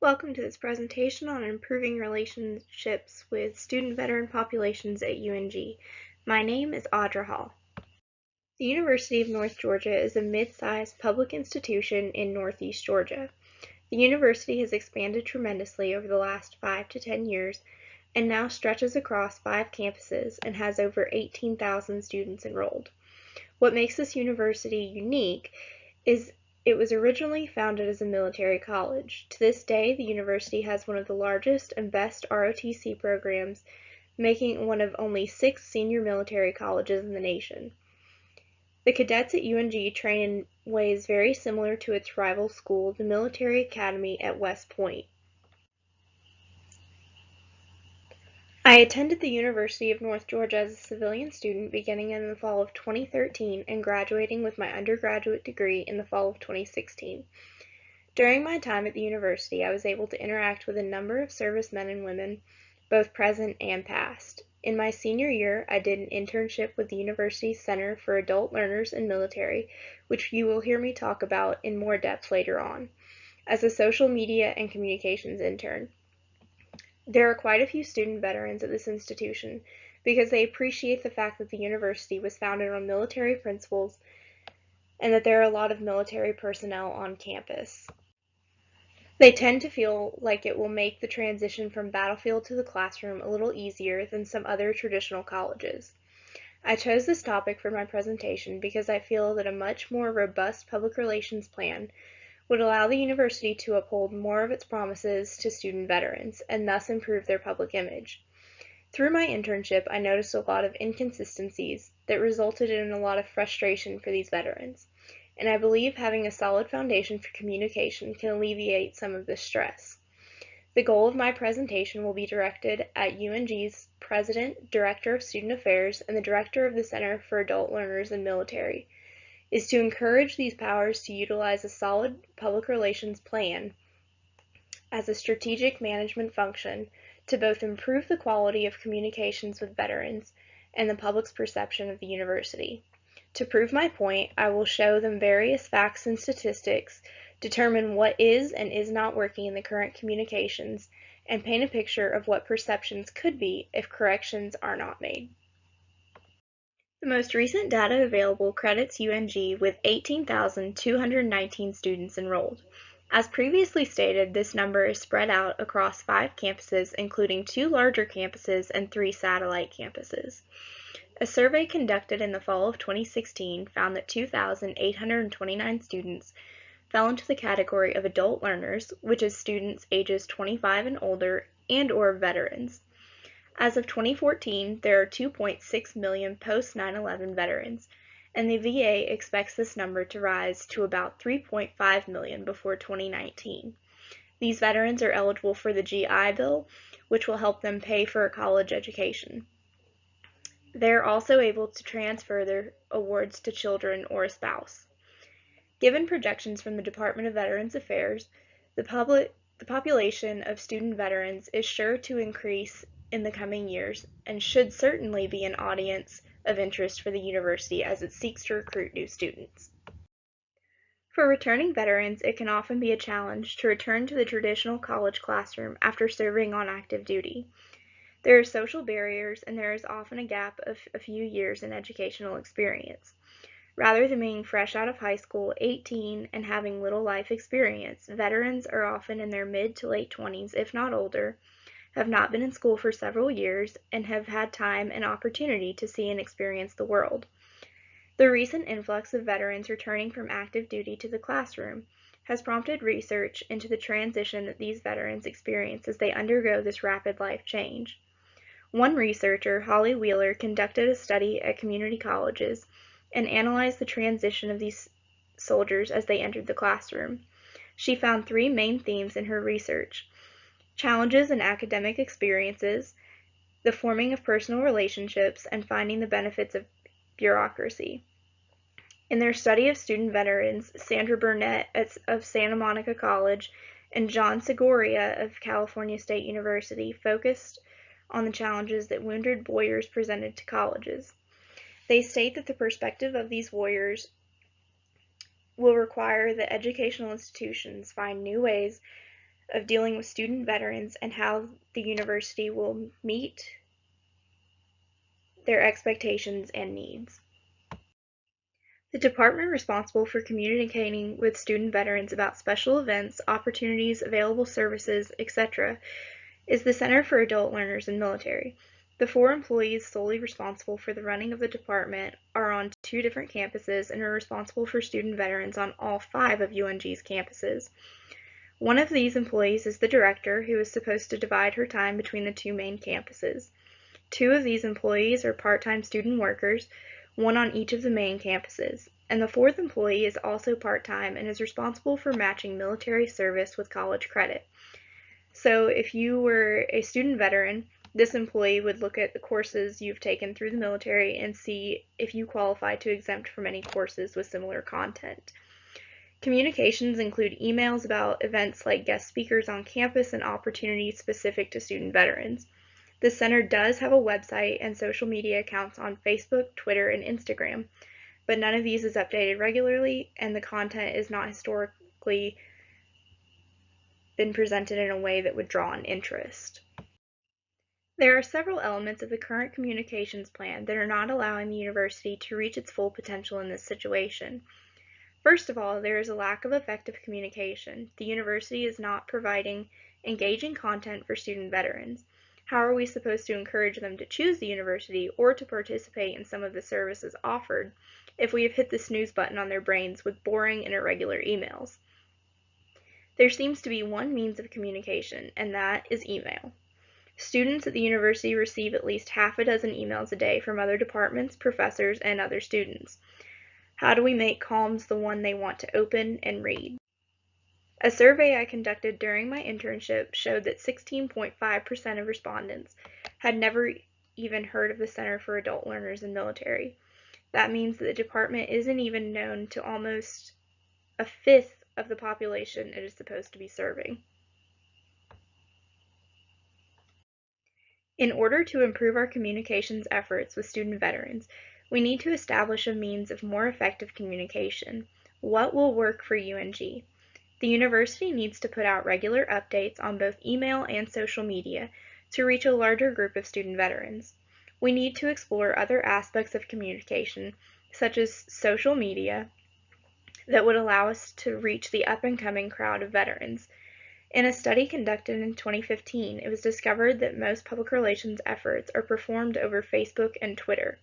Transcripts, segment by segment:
Welcome to this presentation on improving relationships with student-veteran populations at UNG. My name is Audra Hall. The University of North Georgia is a mid-sized public institution in Northeast Georgia. The university has expanded tremendously over the last 5 to 10 years and now stretches across 5 campuses and has over 18,000 students enrolled. What makes this university unique is it was originally founded as a military college. To this day, the university has one of the largest and best ROTC programs, making it one of only 6 senior military colleges in the nation. The cadets at UNG train in ways very similar to its rival school, the Military Academy at West Point. I attended the University of North Georgia as a civilian student beginning in the fall of 2013 and graduating with my undergraduate degree in the fall of 2016. During my time at the university, I was able to interact with a number of servicemen and women, both present and past. In my senior year, I did an internship with the university's Center for Adult Learners and Military, which you will hear me talk about in more depth later on, as a social media and communications intern. There are quite a few student veterans at this institution because they appreciate the fact that the university was founded on military principles and that there are a lot of military personnel on campus. They tend to feel like it will make the transition from battlefield to the classroom a little easier than some other traditional colleges. I chose this topic for my presentation because I feel that a much more robust public relations plan would allow the university to uphold more of its promises to student veterans and thus improve their public image. Through my internship, I noticed a lot of inconsistencies that resulted in a lot of frustration for these veterans, and I believe having a solid foundation for communication can alleviate some of this stress. The goal of my presentation will be directed at UNG's President, Director of Student Affairs, and the Director of the Center for Adult Learners and Military, is to encourage these powers to utilize a solid public relations plan as a strategic management function to both improve the quality of communications with veterans and the public's perception of the university. To prove my point, I will show them various facts and statistics, determine what is and is not working in the current communications, and paint a picture of what perceptions could be if corrections are not made. The most recent data available credits UNG with 18,219 students enrolled. As previously stated, this number is spread out across 5 campuses, including 2 larger campuses and 3 satellite campuses. A survey conducted in the fall of 2016 found that 2,829 students fell into the category of adult learners, which is students ages 25 and older and/or veterans. As of 2014, there are 2.6 million post 9/11 veterans, and the VA expects this number to rise to about 3.5 million before 2019. These veterans are eligible for the GI Bill, which will help them pay for a college education. They are also able to transfer their awards to children or a spouse. Given projections from the Department of Veterans Affairs, the population of student veterans is sure to increase in the coming years and should certainly be an audience of interest for the university as it seeks to recruit new students. For returning veterans, it can often be a challenge to return to the traditional college classroom after serving on active duty. There are social barriers, and there is often a gap of a few years in educational experience. Rather than being fresh out of high school, 18, and having little life experience, veterans are often in their mid to late 20s, if not older, have not been in school for several years, and have had time and opportunity to see and experience the world. The recent influx of veterans returning from active duty to the classroom has prompted research into the transition that these veterans experience as they undergo this rapid life change. One researcher, Holly Wheeler, conducted a study at community colleges and analyzed the transition of these soldiers as they entered the classroom. She found 3 main themes in her research: challenges in academic experiences, the forming of personal relationships, and finding the benefits of bureaucracy. In their study of student veterans, Sandra Burnett of Santa Monica College and John Segoria of California State University focused on the challenges that wounded warriors presented to colleges. They state that the perspective of these warriors will require that educational institutions find new ways of dealing with student veterans and how the university will meet their expectations and needs. The department responsible for communicating with student veterans about special events, opportunities, available services, etc. is the Center for Adult Learners in Military. The 4 employees solely responsible for the running of the department are on 2 different campuses and are responsible for student veterans on all 5 of UNG's campuses. One of these employees is the director, who is supposed to divide her time between the 2 main campuses. 2 of these employees are part-time student workers, one on each of the main campuses, and the 4th employee is also part-time and is responsible for matching military service with college credit. So if you were a student veteran, this employee would look at the courses you've taken through the military and see if you qualify to exempt from any courses with similar content. Communications include emails about events like guest speakers on campus and opportunities specific to student veterans. The center does have a website and social media accounts on Facebook, Twitter, and Instagram, but none of these is updated regularly, and the content is not historically been presented in a way that would draw an interest. There are several elements of the current communications plan that are not allowing the university to reach its full potential in this situation. First of all, there is a lack of effective communication. The university is not providing engaging content for student veterans. How are we supposed to encourage them to choose the university or to participate in some of the services offered if we have hit the snooze button on their brains with boring and irregular emails? There seems to be one means of communication, and that is email. Students at the university receive at least half a dozen emails a day from other departments, professors, and other students. How do we make CALMS the one they want to open and read? A survey I conducted during my internship showed that 16.5% of respondents had never even heard of the Center for Adult Learners in Military. That means that the department isn't even known to almost a fifth of the population it is supposed to be serving. In order to improve our communications efforts with student veterans, we need to establish a means of more effective communication. What will work for UNG? The university needs to put out regular updates on both email and social media to reach a larger group of student veterans. We need to explore other aspects of communication, such as social media, that would allow us to reach the up-and-coming crowd of veterans. In a study conducted in 2015, it was discovered that most public relations efforts are performed over Facebook and Twitter.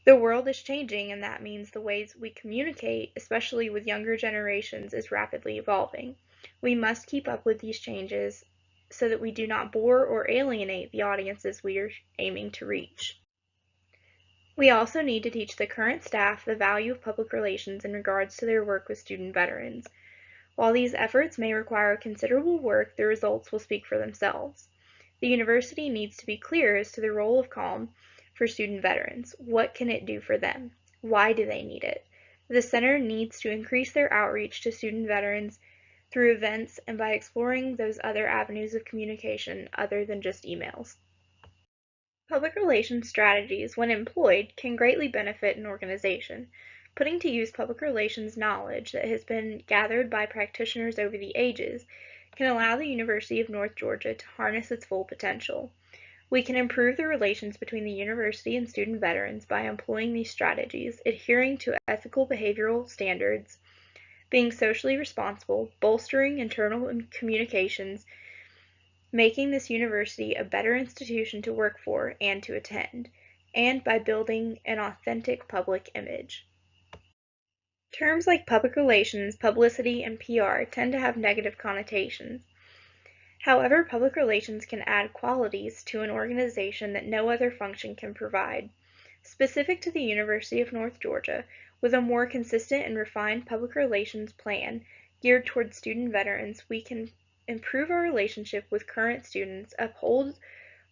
The world is changing, and that means the ways we communicate, especially with younger generations, is rapidly evolving. We must keep up with these changes so that we do not bore or alienate the audiences we are aiming to reach. We also need to teach the current staff the value of public relations in regards to their work with student veterans. While these efforts may require considerable work, the results will speak for themselves. The university needs to be clear as to the role of CALM for student veterans. What can it do for them? Why do they need it? The center needs to increase their outreach to student veterans through events and by exploring those other avenues of communication other than just emails. Public relations strategies, when employed, can greatly benefit an organization. Putting to use public relations knowledge that has been gathered by practitioners over the ages can allow the University of North Georgia to harness its full potential. We can improve the relations between the university and student veterans by employing these strategies, adhering to ethical behavioral standards, being socially responsible, bolstering internal communications, making this university a better institution to work for and to attend, and by building an authentic public image. Terms like public relations, publicity, and PR tend to have negative connotations. However, public relations can add qualities to an organization that no other function can provide. Specific to the University of North Georgia, with a more consistent and refined public relations plan geared towards student veterans, we can improve our relationship with current students, uphold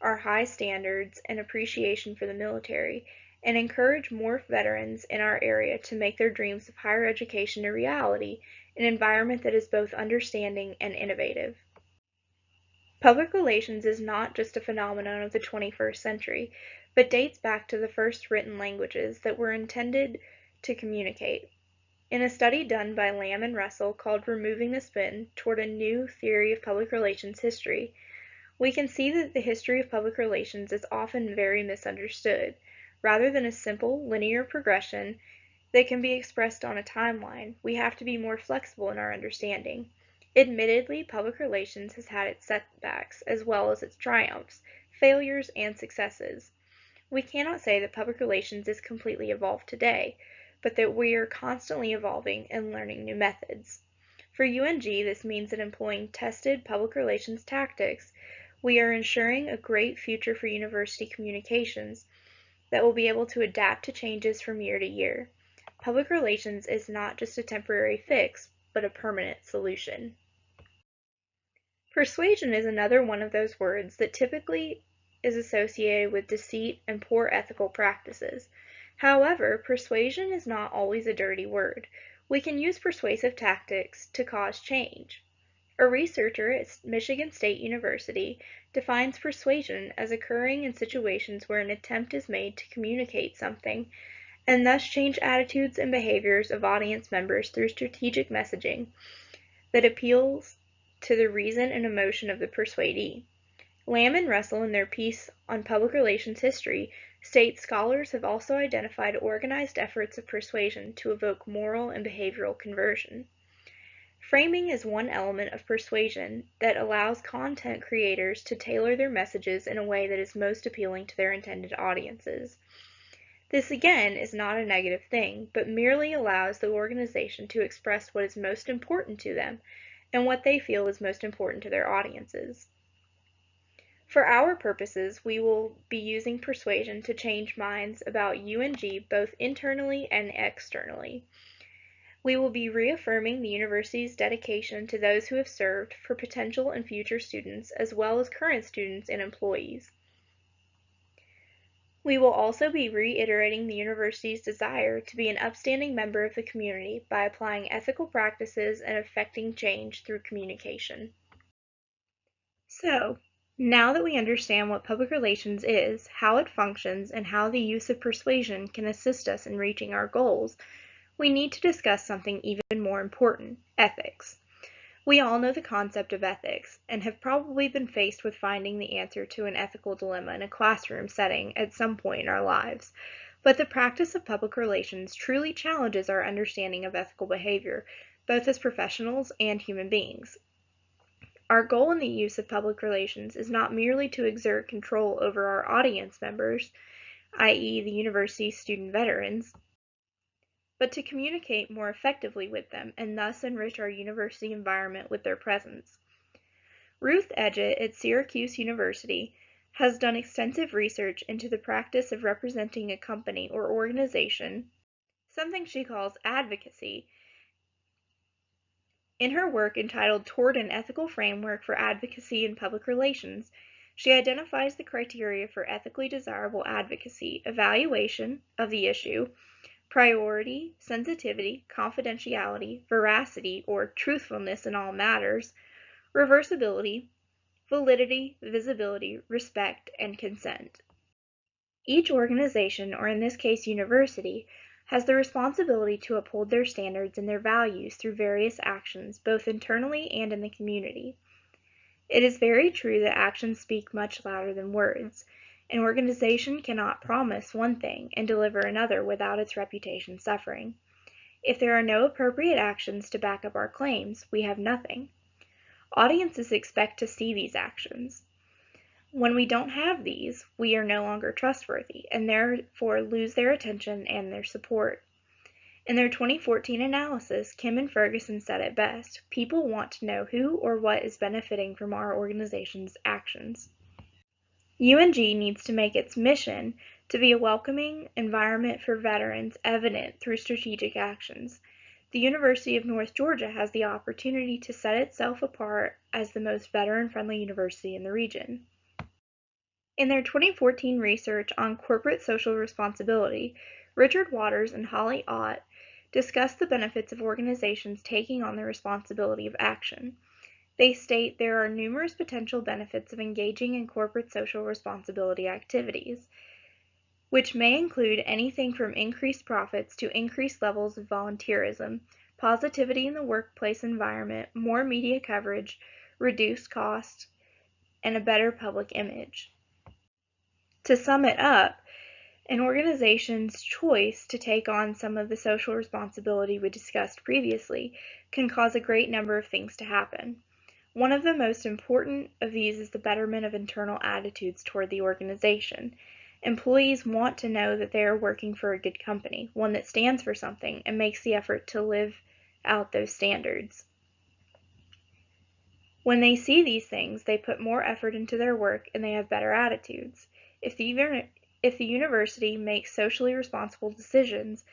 our high standards and appreciation for the military, and encourage more veterans in our area to make their dreams of higher education a reality in an environment that is both understanding and innovative. Public relations is not just a phenomenon of the 21st century, but dates back to the first written languages that were intended to communicate. In a study done by Lamb and Russell called Removing the Spin Toward a New Theory of Public Relations History, we can see that the history of public relations is often very misunderstood. Rather than a simple, linear progression that can be expressed on a timeline, we have to be more flexible in our understanding. Admittedly, public relations has had its setbacks as well as its triumphs, failures, and successes. We cannot say that public relations is completely evolved today, but that we are constantly evolving and learning new methods. For UNG, this means that employing tested public relations tactics, we are ensuring a great future for university communications that will be able to adapt to changes from year to year. Public relations is not just a temporary fix, but a permanent solution. Persuasion is another one of those words that typically is associated with deceit and poor ethical practices. However, persuasion is not always a dirty word. We can use persuasive tactics to cause change. A researcher at Michigan State University defines persuasion as occurring in situations where an attempt is made to communicate something and thus change attitudes and behaviors of audience members through strategic messaging that appeals to the reason and emotion of the persuadee. Lamb and Russell, in their piece on public relations history, state scholars have also identified organized efforts of persuasion to evoke moral and behavioral conversion. Framing is one element of persuasion that allows content creators to tailor their messages in a way that is most appealing to their intended audiences. This again is not a negative thing, but merely allows the organization to express what is most important to them and what they feel is most important to their audiences. For our purposes, we will be using persuasion to change minds about UNG both internally and externally. We will be reaffirming the university's dedication to those who have served for potential and future students as well as current students and employees. We will also be reiterating the university's desire to be an upstanding member of the community by applying ethical practices and effecting change through communication. So, now that we understand what public relations is, how it functions, and how the use of persuasion can assist us in reaching our goals, we need to discuss something even more important: ethics. We all know the concept of ethics, and have probably been faced with finding the answer to an ethical dilemma in a classroom setting at some point in our lives. But the practice of public relations truly challenges our understanding of ethical behavior, both as professionals and human beings. Our goal in the use of public relations is not merely to exert control over our audience members, i.e., the university's student veterans, but to communicate more effectively with them and thus enrich our university environment with their presence. Ruth Edgett at Syracuse University has done extensive research into the practice of representing a company or organization, something she calls advocacy. In her work entitled Toward an Ethical Framework for Advocacy in Public Relations, she identifies the criteria for ethically desirable advocacy: evaluation of the issue, priority, sensitivity, confidentiality, veracity or truthfulness in all matters, reversibility, validity, visibility, respect, and consent. Each organization, or in this case university, has the responsibility to uphold their standards and their values through various actions, both internally and in the community. It is very true that actions speak much louder than words. An organization cannot promise one thing and deliver another without its reputation suffering. If there are no appropriate actions to back up our claims, we have nothing. Audiences expect to see these actions. When we don't have these, we are no longer trustworthy and therefore lose their attention and their support. In their 2014 analysis, Kim and Ferguson said it best: people want to know who or what is benefiting from our organization's actions. UNG needs to make its mission to be a welcoming environment for veterans evident through strategic actions. The University of North Georgia has the opportunity to set itself apart as the most veteran-friendly university in the region. In their 2014 research on corporate social responsibility, Richard Waters and Holly Ott discussed the benefits of organizations taking on the responsibility of action. They state there are numerous potential benefits of engaging in corporate social responsibility activities. which may include anything from increased profits to increased levels of volunteerism, positivity in the workplace environment, more media coverage, reduced costs, and a better public image. To sum it up, an organization's choice to take on some of the social responsibility we discussed previously can cause a great number of things to happen. One of the most important of these is the betterment of internal attitudes toward the organization. Employees want to know that they are working for a good company, one that stands for something and makes the effort to live out those standards. When they see these things, they put more effort into their work and they have better attitudes. If the university makes socially responsible decisions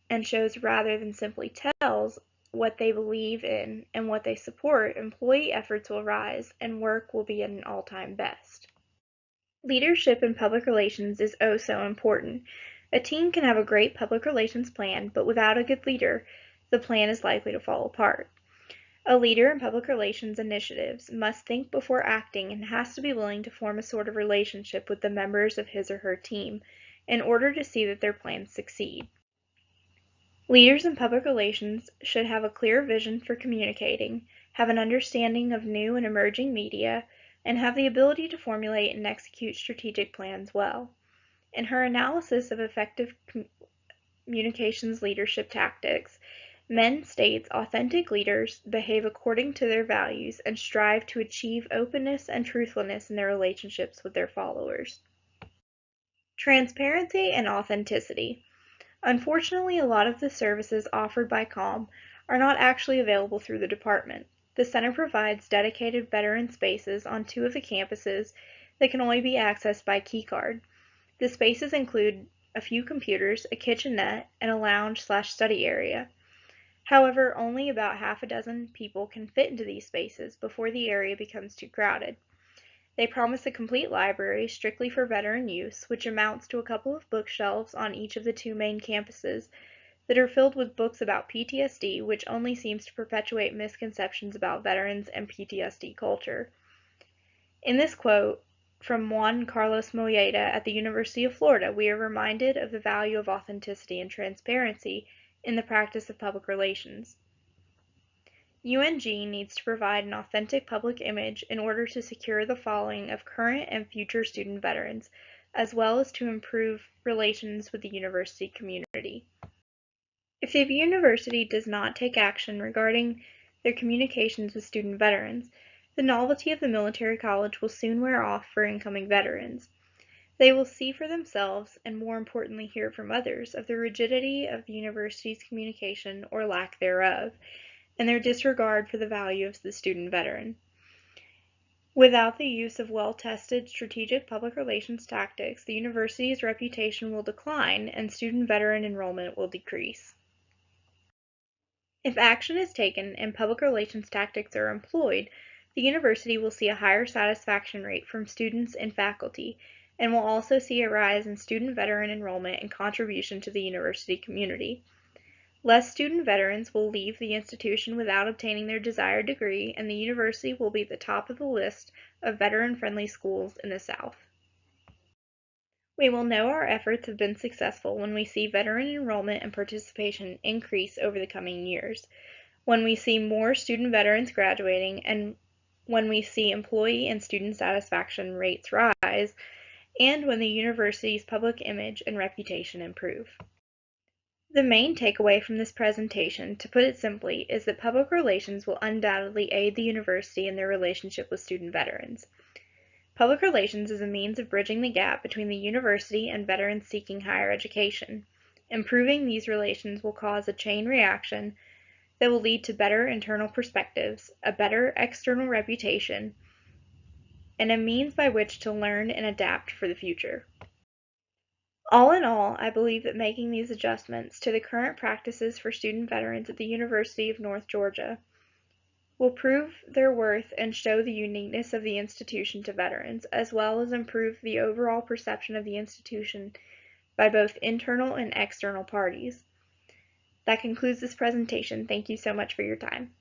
and shows rather than simply tells what they believe in and what they support, employee efforts will rise and work will be at an all-time best. Leadership in public relations is oh so important. A team can have a great public relations plan, but without a good leader, the plan is likely to fall apart. A leader in public relations initiatives must think before acting and has to be willing to form a sort of relationship with the members of his or her team in order to see that their plans succeed. Leaders in public relations should have a clear vision for communicating, have an understanding of new and emerging media, and have the ability to formulate and execute strategic plans well. In her analysis of effective communications leadership tactics, Menn states authentic leaders behave according to their values and strive to achieve openness and truthfulness in their relationships with their followers. Transparency and authenticity. Unfortunately, a lot of the services offered by CALM are not actually available through the department. The center provides dedicated veteran spaces on 2 of the campuses that can only be accessed by keycard. The spaces include a few computers, a kitchenette, and a lounge/study area. However, only about half a dozen people can fit into these spaces before the area becomes too crowded. They promise a complete library strictly for veteran use, which amounts to a couple of bookshelves on each of the 2 main campuses that are filled with books about PTSD, which only seems to perpetuate misconceptions about veterans and PTSD culture. In this quote from Juan Carlos Molleda at the University of Florida, we are reminded of the value of authenticity and transparency in the practice of public relations. UNG needs to provide an authentic public image in order to secure the following of current and future student veterans, as well as to improve relations with the university community. If the university does not take action regarding their communications with student veterans, the novelty of the military college will soon wear off for incoming veterans. They will see for themselves, and more importantly hear from others, of the rigidity of the university's communication or lack thereof, and their disregard for the value of the student veteran. Without the use of well-tested strategic public relations tactics, the university's reputation will decline and student veteran enrollment will decrease. If action is taken and public relations tactics are employed, the university will see a higher satisfaction rate from students and faculty, and will also see a rise in student veteran enrollment and contribution to the university community. Less student veterans will leave the institution without obtaining their desired degree, and the university will be at the top of the list of veteran-friendly schools in the South. We will know our efforts have been successful when we see veteran enrollment and participation increase over the coming years, when we see more student veterans graduating, and when we see employee and student satisfaction rates rise, and when the university's public image and reputation improve. The main takeaway from this presentation, to put it simply, is that public relations will undoubtedly aid the university in their relationship with student veterans. Public relations is a means of bridging the gap between the university and veterans seeking higher education. Improving these relations will cause a chain reaction that will lead to better internal perspectives, a better external reputation, and a means by which to learn and adapt for the future. All in all, I believe that making these adjustments to the current practices for student veterans at the University of North Georgia will prove their worth and show the uniqueness of the institution to veterans, as well as improve the overall perception of the institution by both internal and external parties. That concludes this presentation. Thank you so much for your time.